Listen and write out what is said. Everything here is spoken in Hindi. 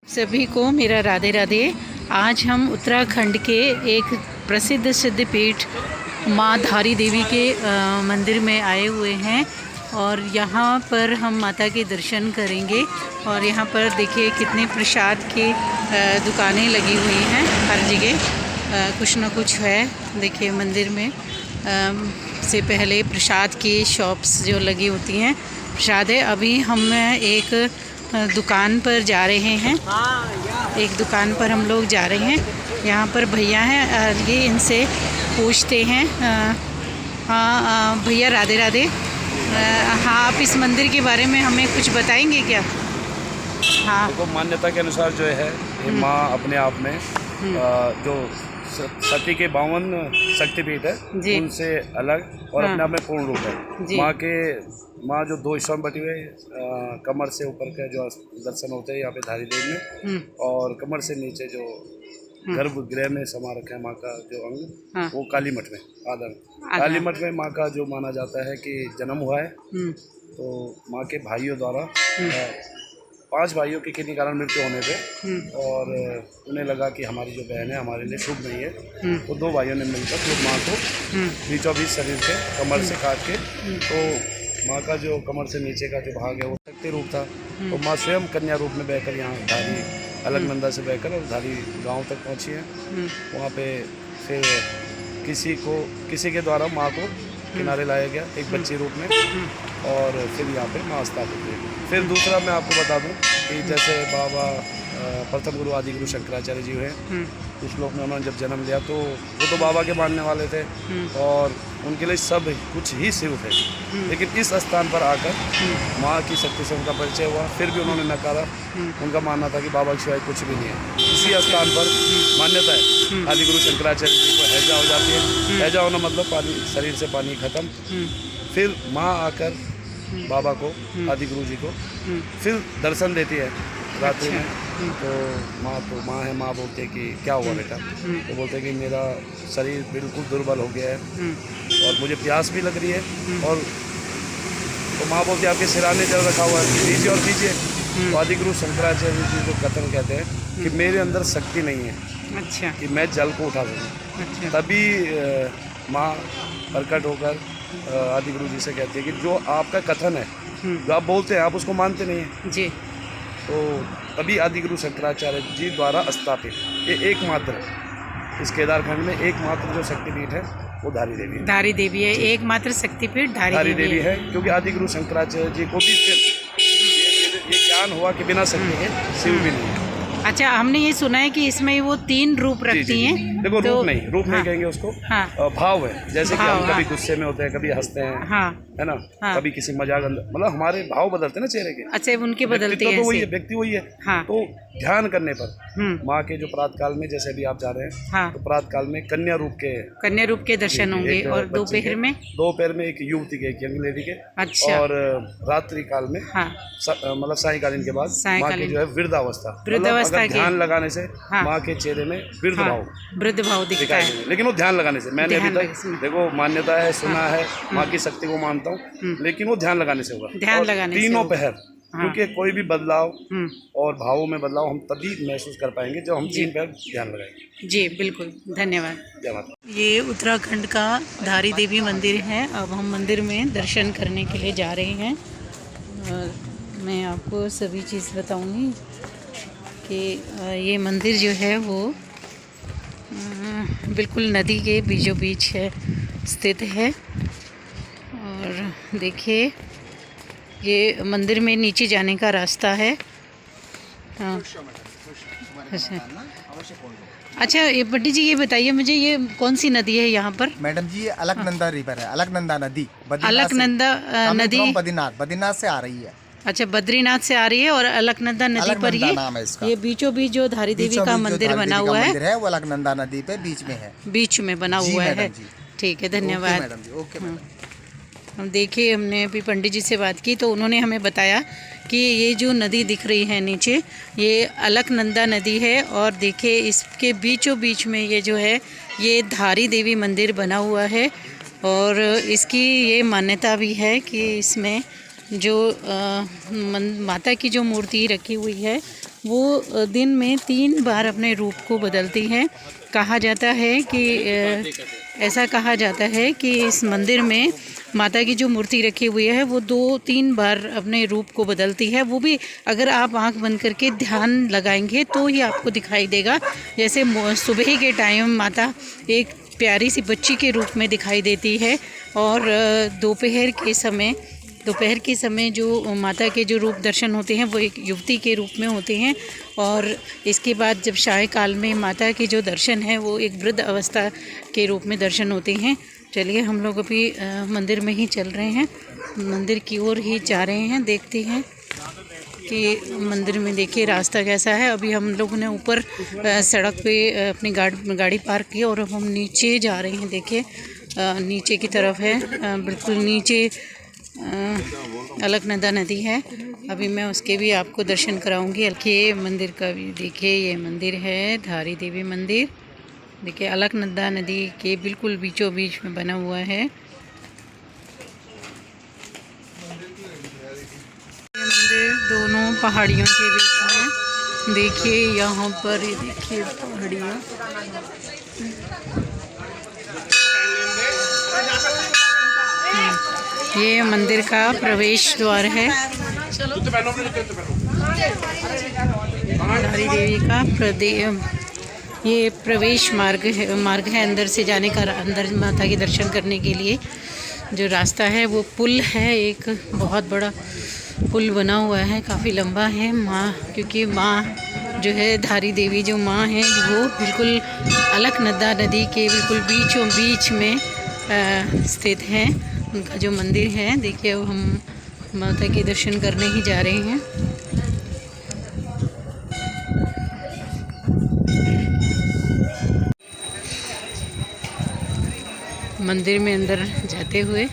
सभी को मेरा राधे राधे। आज हम उत्तराखंड के एक प्रसिद्ध सिद्धपीठ माँ धारी देवी के मंदिर में आए हुए हैं और यहाँ पर हम माता के दर्शन करेंगे। और यहाँ पर देखिए कितने प्रसाद की दुकानें लगी हुई हैं, हर जगह कुछ न कुछ है। देखिए मंदिर में से पहले प्रसाद की शॉप्स जो लगी होती हैं, प्रसाद है। अभी हम एक दुकान पर जा रहे हैं, एक दुकान पर हम लोग जा रहे हैं। यहाँ पर भैया हैं, ये इनसे पूछते हैं। हाँ भैया राधे राधे। हाँ, आप इस मंदिर के बारे में हमें कुछ बताएंगे क्या? हाँ, देखो मान्यता के अनुसार जो है ये माँ अपने आप में जो सती के 52 शक्तिपीठ है उनसे अलग और अपने आप में पूर्ण रूप है। माँ जो 2 हिस्सों में बटी हुई कमर से ऊपर का जो दर्शन होते हैं यहाँ पे धारी देवी में, और कमर से नीचे जो गर्भगृह में समा रखा है माँ का जो अंग, वो काली मठ में काली मठ में माँ का जो माना जाता है कि जन्म हुआ है। तो माँ के भाइयों द्वारा 5 भाइयों के किन्हीं कारण मृत्यु होने पे और उन्हें लगा कि हमारी जो बहन है हमारे लिए शुभ नहीं है, तो 2 भाइयों ने मिलकर जो माँ को बीचों बीच शरीर के कमर से काट के, तो माँ का जो कमर से नीचे का जो भाग है वो शक्ति रूप था। तो माँ स्वयं कन्या रूप में बहकर यहाँ धारी अलकनंदा से बहकर और धारी गांव तक पहुँची है। वहाँ पे फिर किसी के द्वारा माँ को किनारे लाया गया एक बच्ची रूप में, और फिर यहाँ पे माँ स्थापित हुई। फिर दूसरा मैं आपको बता दूं कि जैसे बाबा प्रथम गुरु आदि गुरु शंकराचार्य जी हुए, इस श्लोक में उन्होंने जब जन्म लिया तो वो तो बाबा के मानने वाले थे और उनके लिए सब कुछ ही शिव थे। लेकिन इस स्थान पर आकर माँ की शक्ति से उनका परिचय हुआ, फिर भी उन्होंने नकारा। उनका मानना था कि बाबा के सिवाय कुछ भी नहीं है। इसी स्थान पर मान्यता है आदि गुरु शंकराचार्य जी को हैजा हो जाती है। हैजा होना मतलब पानी, शरीर से पानी खत्म। फिर माँ आकर बाबा को आदि गुरु जी को फिर दर्शन देती है रात्रि में। तो माँ है, माँ बोलते हैं कि क्या हुआ बेटा? तो बोलते हैं कि मेरा शरीर बिल्कुल दुर्बल हो गया है और मुझे प्यास भी लग रही है। और तो माँ बोलती है आपके सिराने जल रखा हुआ है, लीजिए और पीजिए। तो आदि गुरु शंकराचार्य जी को कथन कहते हैं कि मेरे अंदर शक्ति नहीं है कि मैं जल को उठा सकूँ। तभी माँ प्रकट होकर आदि गुरु जी से कहती है कि जो आपका कथन है, जो आप बोलते हैं, आप उसको मानते नहीं हैं जी। तो तभी आदि गुरु शंकराचार्य जी द्वारा स्थापित ये एकमात्र इस केदारखंड में एकमात्र जो शक्तिपीठ है वो धारी देवी है। धारी देवी है एकमात्र शक्तिपीठ धारी देवी है, क्योंकि आदि गुरु शंकराचार्य जी को भी फिर ये ज्ञान हुआ कि बिना शक्ति के शिव भी नहीं है। अच्छा, हमने ये सुना है कि इसमें वो 3 रूप रखती हैं। देखो तो, रूप नहीं कहेंगे उसको, भाव है। जैसे कि हम कभी गुस्से में होते हैं, कभी हंसते हैं, है ना, कभी किसी मजाक, मतलब हमारे भाव बदलते हैं ना चेहरे के। अच्छा, उनके बदलते हैं, तो वही है, व्यक्ति वही है। तो ध्यान करने पर माँ के जो प्रातः काल में, जैसे अभी आप जा रहे हैं, तो प्रातः काल में कन्या रूप के दर्शन होंगे, और दोपहर में एक युवती के, एक यंग लेडी के। अच्छा। और रात्रि काल में मतलब सायंकालीन के बाद माँ की जो है वृद्धावस्था ध्यान लगाने से माँ के चेहरे में वृद्ध भाव दिखता है। लेकिन वो ध्यान लगाने से, मैंने अभी तक देखो मान्यता है, सुना है, माँ की शक्ति को मानता हूँ, लेकिन वो ध्यान लगाने से होगा। तीनों पहर, क्योंकि कोई भी बदलाव और भावों में बदलाव हम तभी महसूस कर पाएंगे जब हम 3 पहर ध्यान लगाएंगे। जी बिल्कुल, धन्यवाद। जय माता। ये उत्तराखंड का धारी देवी मंदिर है। अब हम मंदिर में दर्शन करने के लिए जा रहे हैं। मैं आपको सभी चीज़ बताऊंगी कि ये मंदिर जो है वो बिल्कुल नदी के बीचों बीच है, स्थित है। और देखिए ये मंदिर में नीचे जाने का रास्ता है। हाँ, अच्छा ये पंडित जी ये बताइए मुझे, ये कौन सी नदी है यहाँ पर? मैडम जी ये अलकनंदा रिवर है, अलकनंदा नदी। अलकनंदा नदी बद्रीनाथ से आ रही है। अच्छा, बद्रीनाथ से आ रही है। और अलकनंदा नदी पर ये बीचों बीच जो धारी देवी का मंदिर बना हुआ है वो अलकनंदा नदी पे बीच में है, बीच में बना हुआ है। ठीक है, धन्यवाद। हम देखिए, हमने अभी पंडित जी से बात की तो उन्होंने हमें बताया कि ये जो नदी दिख रही है नीचे, ये अलकनंदा नदी है। और देखिए इसके बीचों बीच में ये जो है ये धारी देवी मंदिर बना हुआ है। और इसकी ये मान्यता भी है कि इसमें जो माता की जो मूर्ति रखी हुई है वो दिन में 3 बार अपने रूप को बदलती है। कहा जाता है कि ऐसा कहा जाता है कि इस मंदिर में माता की जो मूर्ति रखी हुई है वो 2-3 बार अपने रूप को बदलती है। वो भी अगर आप आंख बंद करके ध्यान लगाएंगे तो ही आपको दिखाई देगा। जैसे सुबह के टाइम माता एक प्यारी सी बच्ची के रूप में दिखाई देती है और दोपहर के समय जो माता के जो रूप दर्शन होते हैं वो एक युवती के रूप में होते हैं। और इसके बाद जब शाही काल में माता के जो दर्शन है वो एक वृद्ध अवस्था के रूप में दर्शन होते हैं। चलिए हम लोग अभी मंदिर में ही चल रहे हैं, मंदिर की ओर ही जा रहे हैं। देखते हैं कि मंदिर में देखिए रास्ता कैसा है। अभी हम लोगों ने ऊपर सड़क पे अपनी गाड़ी पार्क की और अब हम नीचे जा रहे हैं। देखिए नीचे की तरफ है, बिल्कुल नीचे अलकनंदा नदी है। अभी मैं उसके भी आपको दर्शन कराऊंगी। ये मंदिर का भी देखिए, ये मंदिर है धारी देवी मंदिर। देखिए अलकनंदा नदी के बिल्कुल बीचों बीच में बना हुआ है ये मंदिर, दोनों पहाड़ियों के बीच में। देखिए यहाँ पर, ये देखिए पहाड़ियाँ। ये मंदिर का प्रवेश द्वार है, धारी देवी का ये प्रवेश मार्ग है अंदर से जाने का। अंदर माता के दर्शन करने के लिए जो रास्ता है वो पुल है, एक बहुत बड़ा पुल बना हुआ है, काफ़ी लंबा है। क्योंकि माँ जो है धारी देवी जो माँ है वो बिल्कुल अलकनंदा नदी के बिल्कुल बीचों बीच में स्थित है। उनका जो मंदिर है, देखिए अब हम माता के दर्शन करने ही जा रहे हैं। मंदिर में अंदर जाते हुए